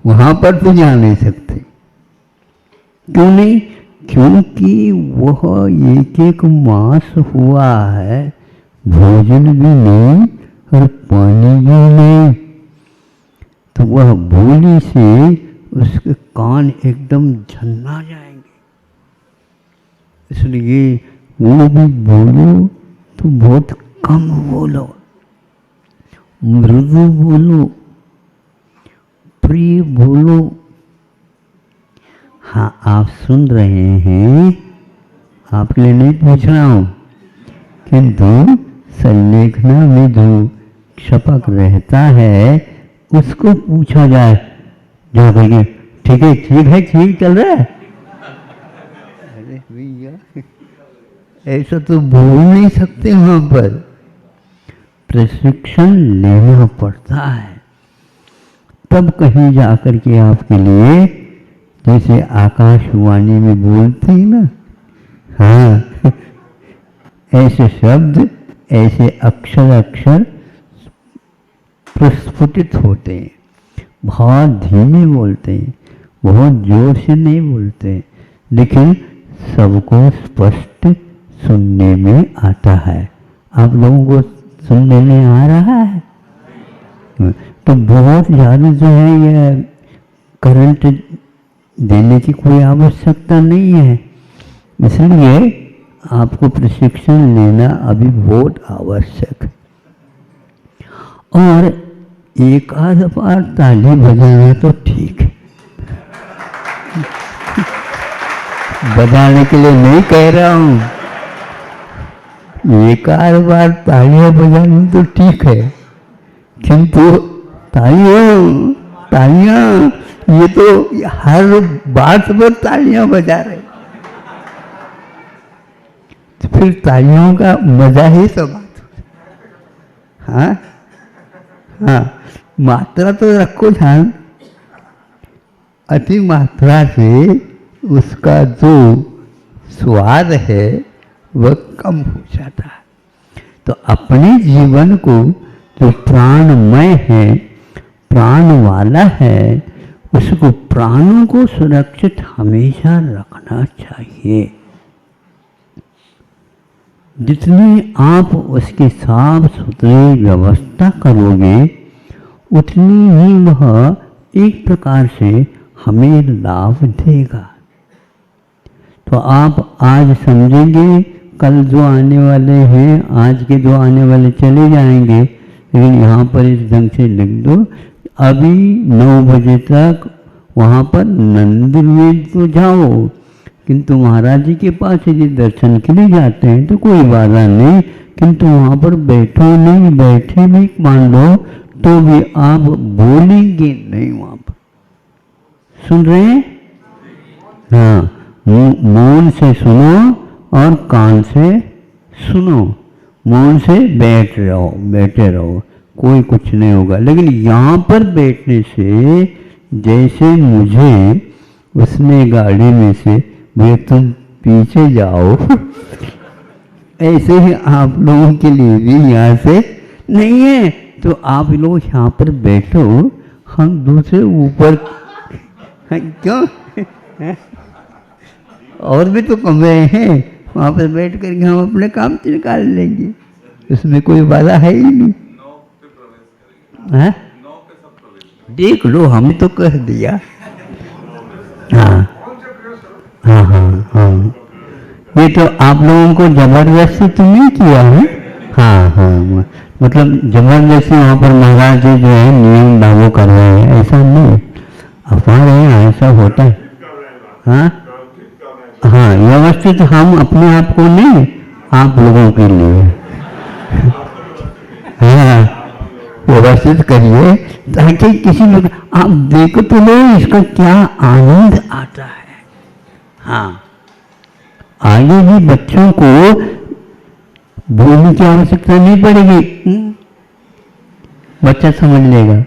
B: वहाँ पर तो जा नहीं सकते। क्यों नहीं? क्योंकि वह एक एक मास हुआ है, भोजन भी नहीं और पानी भी नहीं, तो वह बोली से उसके कान एकदम झन्ना जाएंगे। इसलिए वो भी बोलो तो बहुत कम बोलो, मृदु बोलो, प्रिय बोलो। हाँ, आप सुन रहे हैं, आपके लिए नहीं पूछ रहा हूँ, किंतु संलेखना में जो शपक रहता है उसको पूछा जाए, जा करके ठीक है ठीक चल रहा है। अरे भैया, ऐसा तो बोल नहीं सकते, वहाँ पर प्रशिक्षण लेना पड़ता है, तब कहीं जाकर के आपके लिए, जैसे आकाशवाणी में बोलते हैं ना, हाँ, ऐसे शब्द, ऐसे अक्षर प्रस्फुटित होते हैं। बहुत धीमे बोलते हैं, बहुत जोर से नहीं बोलते, लेकिन सबको स्पष्ट सुनने में आता है। आप लोगों को सुनने में आ रहा है? तो बहुत ज़्यादा जो है यह करंट देने की कोई आवश्यकता नहीं है, इसलिए आपको प्रशिक्षण लेना अभी बहुत आवश्यक है। और एक आध बार ताली बजाना तो ठीक है, बजाने के लिए नहीं कह रहा हूँ, एक आध बार तालियां बजाना तो ठीक है, किंतु तालियां ये तो हर बात पर तालियां बजा रहे, तो फिर तालियों का मजा ही तो बात हो। हाँ, मात्रा तो रखो ध्यान, अति मात्रा से उसका जो स्वाद है वह कम हो जाता है। तो अपने जीवन को जो प्राणमय है, प्राण वाला है, उसको, प्राणों को सुरक्षित हमेशा रखना चाहिए। जितनी आप उसकी साफ सुथरी व्यवस्था करोगे, उतनी ही वह एक प्रकार से हमें लाभ देगा। तो आप आज समझेंगे, कल जो आने वाले हैं, आज के जो आने वाले चले जाएंगे, लेकिन यहाँ पर इस ढंग से लिख दो, अभी 9 बजे तक वहाँ पर मंदिर में तो जाओ, किंतु महाराज जी के पास यदि दर्शन के लिए जाते हैं तो कोई बाधा नहीं, किंतु वहाँ पर बैठो नहीं, बैठे भी मान लो तो भी आप बोलेंगे नहीं वहाँ पर। सुन रहे हैं? हाँ, मौन से सुनो और कान से सुनो, मौन से बैठे रहो, कोई कुछ नहीं होगा। लेकिन यहाँ पर बैठने से, जैसे मुझे उसने गाड़ी में से भैया तुम पीछे जाओ ऐसे ही आप लोगों के लिए भी यहाँ से नहीं है, तो आप लोग यहाँ पर बैठो, हम दूसरे ऊपर क्यों और भी तो कमरे हैं, वहाँ पर बैठ करके हम अपने काम से निकाल लेंगे, उसमें कोई बाधा है ही नहीं। देख लो, हम तो कह दिया। हाँ हाँ हाँ हाँ, ये तो आप लोगों को जबरदस्ती तो नहीं किया है। हाँ हाँ, मतलब जबरदस्ती वहाँ पर महाराज जी जो है नियम लागू कर रहे हैं, ऐसा नहीं। हमारे यहाँ ऐसा होता है। हाँ हाँ, व्यवस्थित हम अपने आप को नहीं, आप लोगों के लिए। हाँ, व्यवस्थित करिए ताकि किसी लोग आप देखो तो लो इसका क्या आनंद आता है। हाँ, आगे भी बच्चों को बोलने की आवश्यकता नहीं पड़ेगी, बच्चा समझ लेगा।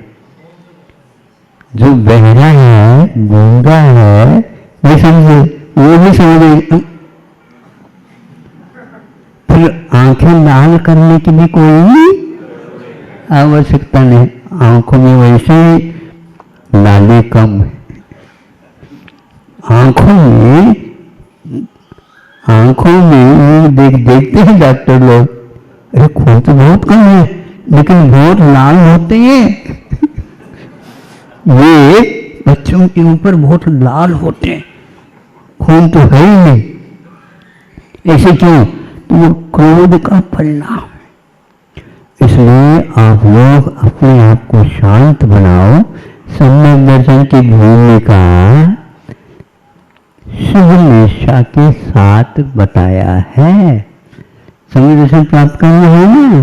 B: जो बहरा है, गूंगा है, नहीं समझे, वो भी समझे। फिर आंखें लाल करने की भी कोई आवश्यकता नहीं, आंखों में वैसे ही लाली कम है। आंखों में देखते हैं डॉक्टर लोग, अरे खून तो बहुत कम है लेकिन बहुत लाल होते हैं। ये बच्चों के ऊपर बहुत लाल होते हैं, खून तो है ही नहीं। ऐसे क्यों? तो वो क्रोध का परिणाम है। इसलिए आप लोग अपने आप को शांत बनाओ। सम्यक दर्शन की भूमिका शुभ निष्ठा के साथ बताया है। सम्यक दर्शन प्राप्त करना है ना,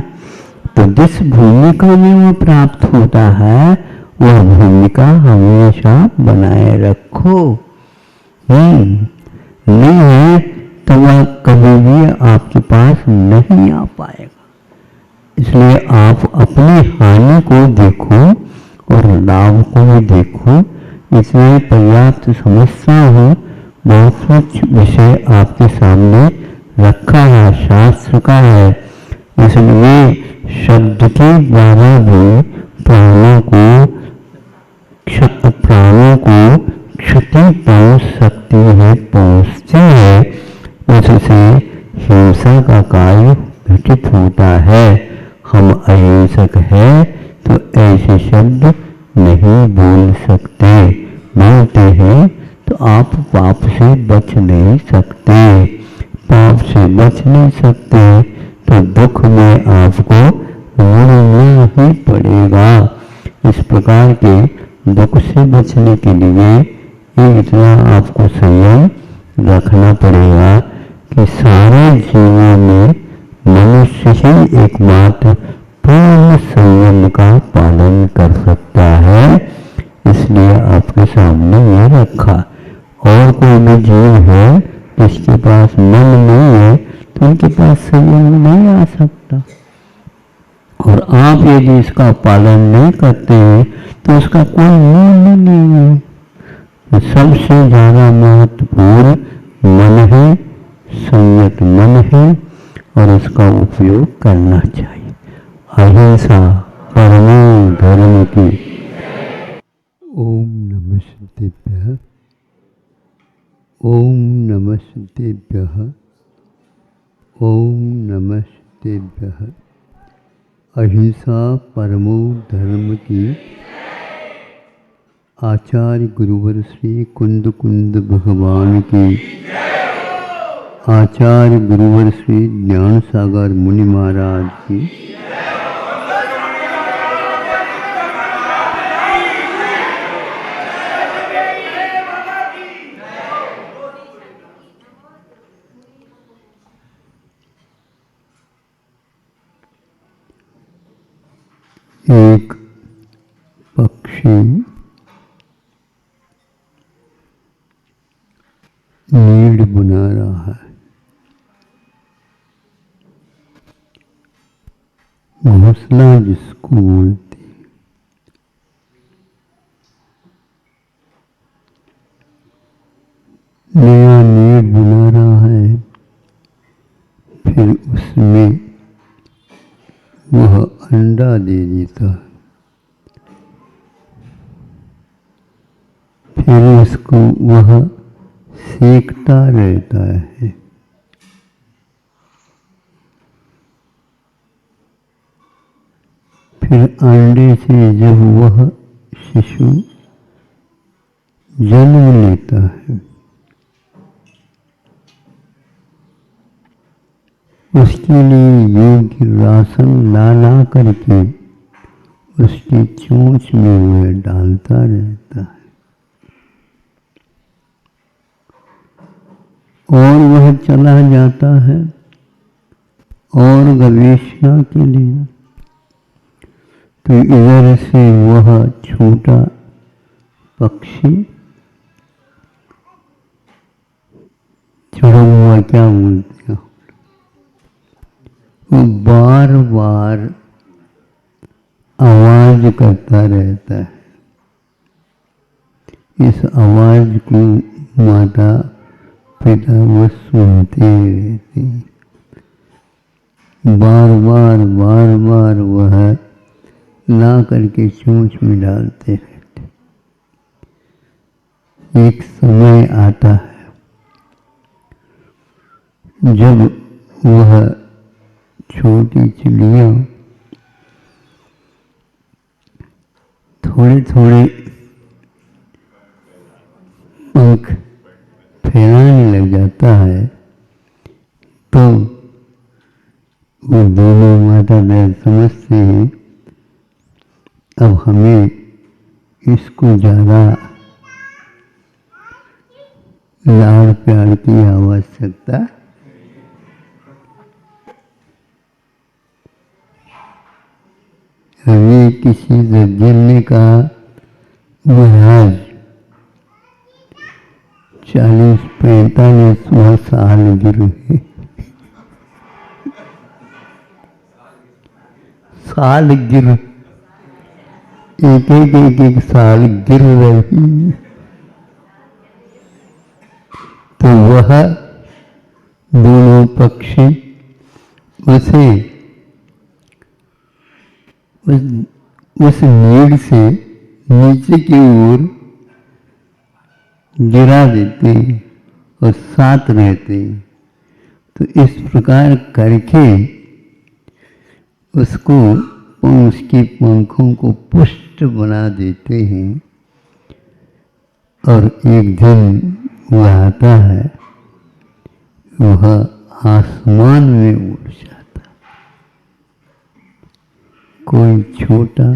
B: तो जिस भूमिका में वो प्राप्त होता है वह भूमिका हमेशा बनाए रखो। नहीं है तो वह कभी भी आपके पास नहीं आ पाएगा। इसलिए आप अपनी हानि को देखो और लाभ को भी देखो। इसमें पर्याप्त समस्या हो, बहुत कुछ विषय आपके सामने रखा है, शास्त्र का है। इसलिए शब्द के द्वारा भी प्राणों को क्षति पहुंच सकती है, पहुंचती है। उससे हिंसा का कार्य घटित होता है। हम अहिंसक हैं तो ऐसे शब्द नहीं बोल सकते, बोलते हैं तो आप पाप से बच नहीं सकते। पाप से बच नहीं सकते तो दुख में आपको रुड़ना ही पड़ेगा। इस प्रकार के दुख से बचने के लिए इतना आपको संयम रखना पड़ेगा कि सारे जीवों में मनुष्य ही एकमात्र पूर्ण संयम का पालन कर सकता है। इसलिए आपके सामने ये रखा। और कोई भी जीव है जिसके पास मन नहीं है तो उनके पास संयम नहीं आ सकता। और आप यदि इसका पालन नहीं करते हैं तो उसका कोई मूल्य नहीं है। तो सबसे ज्यादा महत्वपूर्ण मन है, संयत मन है और इसका उपयोग करना चाहिए। अहिंसा परमो धर्म की। ओम नमः शिवाय। ओम नमः शिवाय। ओम नमः शिवाय। अहिंसा परमो धर्म की। आचार्य गुरुवर श्री कुंद कुंद भगवान की। आचार्य गुरुवर श्री ज्ञान सागर मुनि महाराज की। एक पक्षी नीड बना रहा है। घोंसला जिसको बोलते, नया नीड बना रहा है। फिर उसमें वह अंडा दे देता है। फिर उसको वह सेकता रहता है। फिर अंडे से जब वह शिशु जन्म लेता है उसके लिए योग्य राशन ला ला करके उसकी चोंच में वह डालता रहता है और वह चला जाता है और गवेषणा के लिए। तो इधर से वह छोटा पक्षी चुड़मुआ क्या बोलते हैं, वो बार बार आवाज करता रहता है। इस आवाज को माता पिता वो सुनते रहते हैं। बार बार वह ला करके चोंच में डालते रहते। एक समय आता है जब वह छोटी चिड़िया थोड़े थोड़े पंख फैलाने लग जाता है तो वो दोनों माता बहन समझते हैं अब हमें इसको ज़्यादा लाड़ प्यार की आवश्यकता। अभी किसी सज्जन ने कहा महाराज 40-45 साल गिरे साल गिर एक साल गिर रही। तो वह दोनों पक्षी उसे उस नीड से नीचे की ओर गिरा देते हैं और साथ रहते हैं। तो इस प्रकार करके उसको उसके पंखों को पुष्ट बना देते हैं और एक दिन वह आता है, वह आसमान में उड़ जाता। कोई छोटा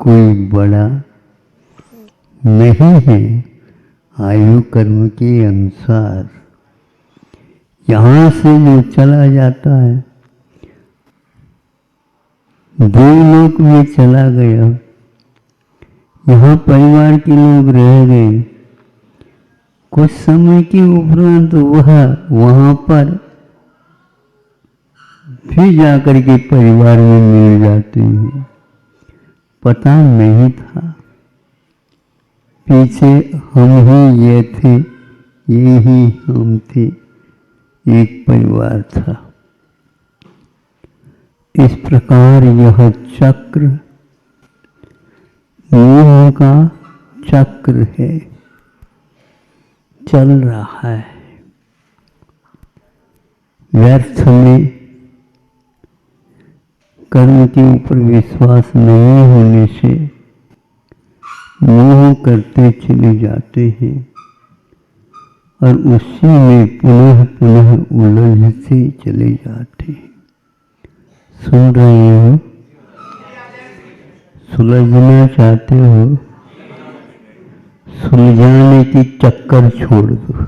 B: कोई बड़ा नहीं है, आयु कर्म के अनुसार यहाँ से जो चला जाता है दो लोक में चला गया, यहाँ परिवार के लोग रह गए। कुछ समय के उपरांत वह वहाँ पर फिर जाकर के परिवार में मिल जाते हैं। पता नहीं था पीछे हम ही ये थे, ये ही हम थे, एक परिवार था। इस प्रकार यह चक्र मोह का चक्र है, चल रहा है। व्यर्थ में कर्म के ऊपर विश्वास नहीं होने से मोह करते चले जाते हैं और उसी में पुनः पुनः उलझते चले जाते हैं। सुन रहे हो? सुलझना चाहते हो? सुलझाने की चक्कर छोड़ दो।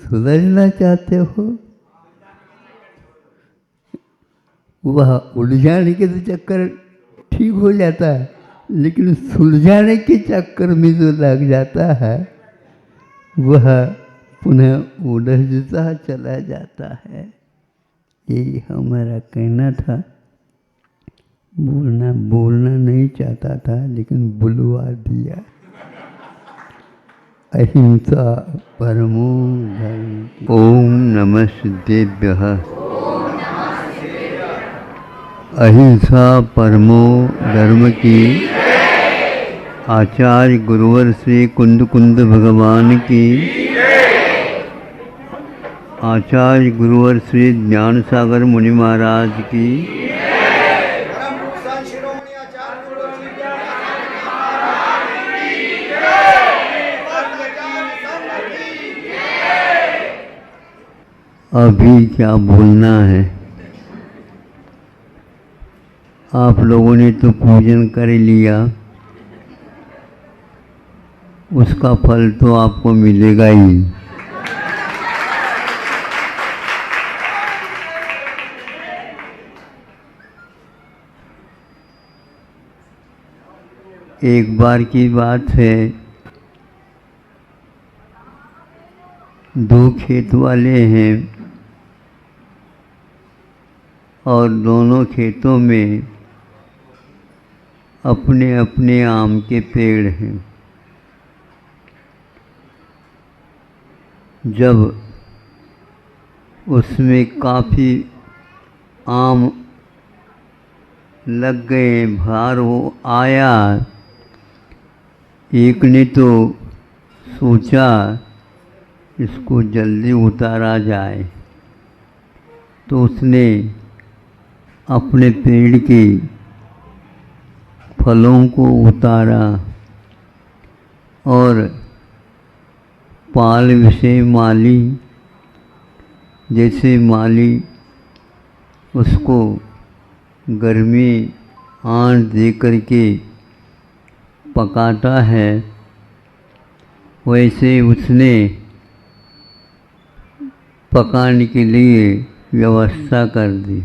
B: सुलझना चाहते हो? वह उलझाने के तो चक्कर ठीक हो जाता है, लेकिन सुलझाने के चक्कर में जो लग जाता है वह पुनः उलझता चला जाता है। यही हमारा कहना था। बोलना नहीं चाहता था लेकिन बुलवा दिया। अहिंसा परमो धर्म। ओम नमः सिद्धेभ्यः। अहिंसा परमो धर्म की आचार्य गुरुवर श्री कुंद कुंद भगवान की, आचार्य गुरुवर श्री ज्ञान सागर मुनि महाराज की, अभी क्या बोलना है। आप लोगों ने तो पूजन कर लिया, उसका फल तो आपको मिलेगा ही। एक बार की बात है, दो खेत वाले हैं और दोनों खेतों में अपने अपने आम के पेड़ हैं। जब उसमें काफ़ी आम लग गए, भार हो आया, एक ने तो सोचा इसको जल्दी उतारा जाए, तो उसने अपने पेड़ के फलों को उतारा और पाल विषय माली, जैसे माली उसको गर्मी आंच दे करके पकाता है, वैसे उसने पकाने के लिए व्यवस्था कर दी।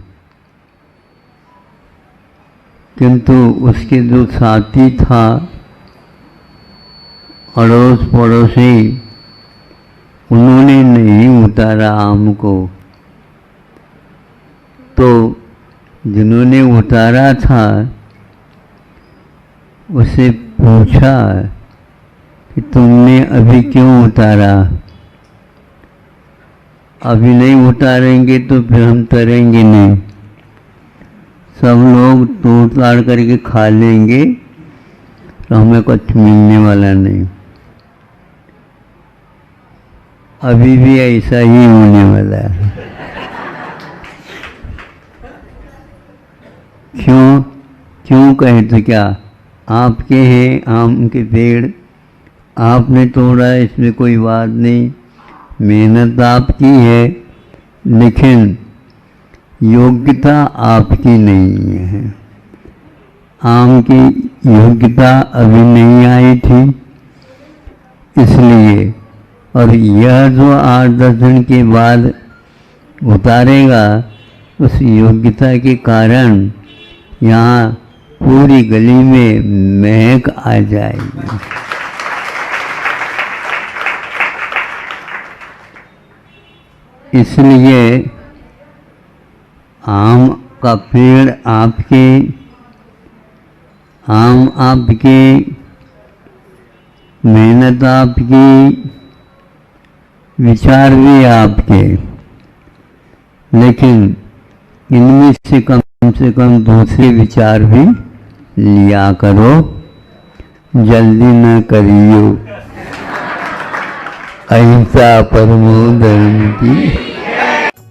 B: किंतु उसके जो साथी था, अड़ोस पड़ोसी, उन्होंने नहीं उतारा आम को। तो जिन्होंने उतारा था उसे पूछा कि तुमने अभी क्यों उतारा? अभी नहीं उतारेंगे तो फिर हम तरेंगे नहीं, सब लोग तोड़ ताड़ करके खा लेंगे तो हमें कुछ मिलने वाला नहीं। अभी भी ऐसा ही होने वाला है। क्यों कहे तो क्या, आपके हैं आम के पेड़, आपने तोड़ा, इसमें कोई बात नहीं, मेहनत आपकी है, लेकिन योग्यता आपकी नहीं है। आम की योग्यता अभी नहीं आई थी, इसलिए। और यह जो 8-10 दिन के बाद उतारेगा, उस योग्यता के कारण यहाँ पूरी गली में महक आ जाएगी। इसलिए आम का पेड़ आपके, आम आपके, मेहनत आपकी, विचार भी आपके, लेकिन इनमें से कम दूसरे विचार भी लिया करो, जल्दी न करियो। अहिंसा परमो धर्म की।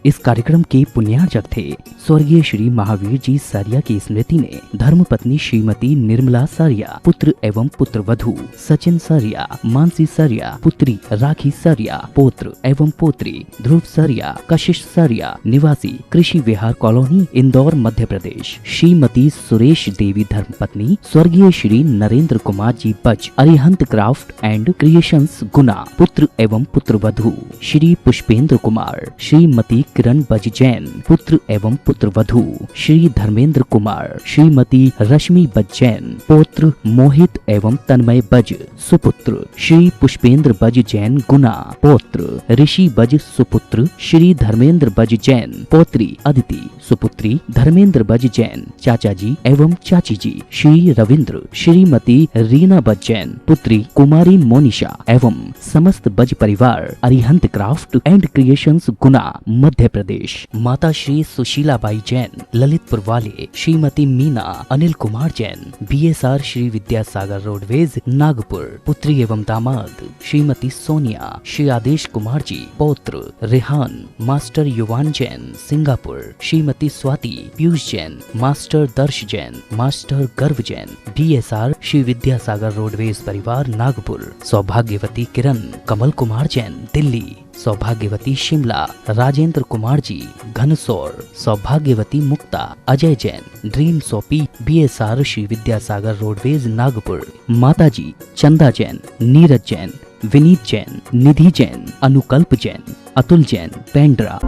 A: इस कार्यक्रम के पुण्यार्चक थे स्वर्गीय श्री महावीर जी सारिया की स्मृति में धर्मपत्नी श्रीमती निर्मला सारिया, पुत्र एवं पुत्र वधू सचिन सारिया, मानसी सारिया, पुत्री राखी सारिया, पौत्र एवं पोत्री ध्रुव सारिया, कशिश सारिया, निवासी कृषि विहार कॉलोनी, इंदौर, मध्य प्रदेश। श्रीमती सुरेश देवी धर्मपत्नी स्वर्गीय श्री नरेंद्र कुमार जी बज, अरिहंत क्राफ्ट एंड क्रिएशंस, गुना, पुत्र एवं पुत्र वधू श्री पुष्पेंद्र कुमार, श्रीमती किरण बज जैन, पुत्र एवं पुत्र वधू श्री धर्मेंद्र कुमार, श्रीमती रश्मि बज जैन, पौत्र मोहित एवं तन्मय बज, सुपुत्र श्री पुष्पेंद्र बज जैन, गुना, पौत्र ऋषि बज, सुपुत्र श्री धर्मेंद्र बज जैन, पौत्री अदिति, सुपुत्री धर्मेंद्र बज जैन, चाचा जी एवं चाची जी श्री रविंद्र, श्रीमती रीना बज जैन, पुत्री कुमारी मोनिशा एवं समस्त बज परिवार, अरिहंत क्राफ्ट एंड क्रिएशंस, गुना, मध्य प्रदेश। माता श्री सुशीलाबाई जैन, ललितपुर वाले, श्रीमती मीना अनिल कुमार जैन, BSR श्री विद्यासागर रोडवेज, नागपुर, पुत्री एवं दामाद श्रीमती सोनिया, श्री आदेश कुमार जी, पौत्र रेहान, मास्टर युवान जैन, सिंगापुर, श्रीमती स्वाति पीयूष जैन, मास्टर दर्श जैन, मास्टर गर्व जैन, BSR श्री विद्यासागर रोडवेज परिवार, नागपुर, सौभाग्यवती किरण किरण, कमल कुमार जैन दिल्ली, सौभाग्यवती शिमला, राजेंद्र कुमार जी घनसौर, सौभाग्यवती Mukta, Ajay Jain, dream soapy, BSR Shri Vidyasagar roadways Nagpur, माताजी चंदा जैन, नीरज जैन, विनीत जैन, निधि जैन, अनुकल्प जैन, अतुल जैन पेंड्रा।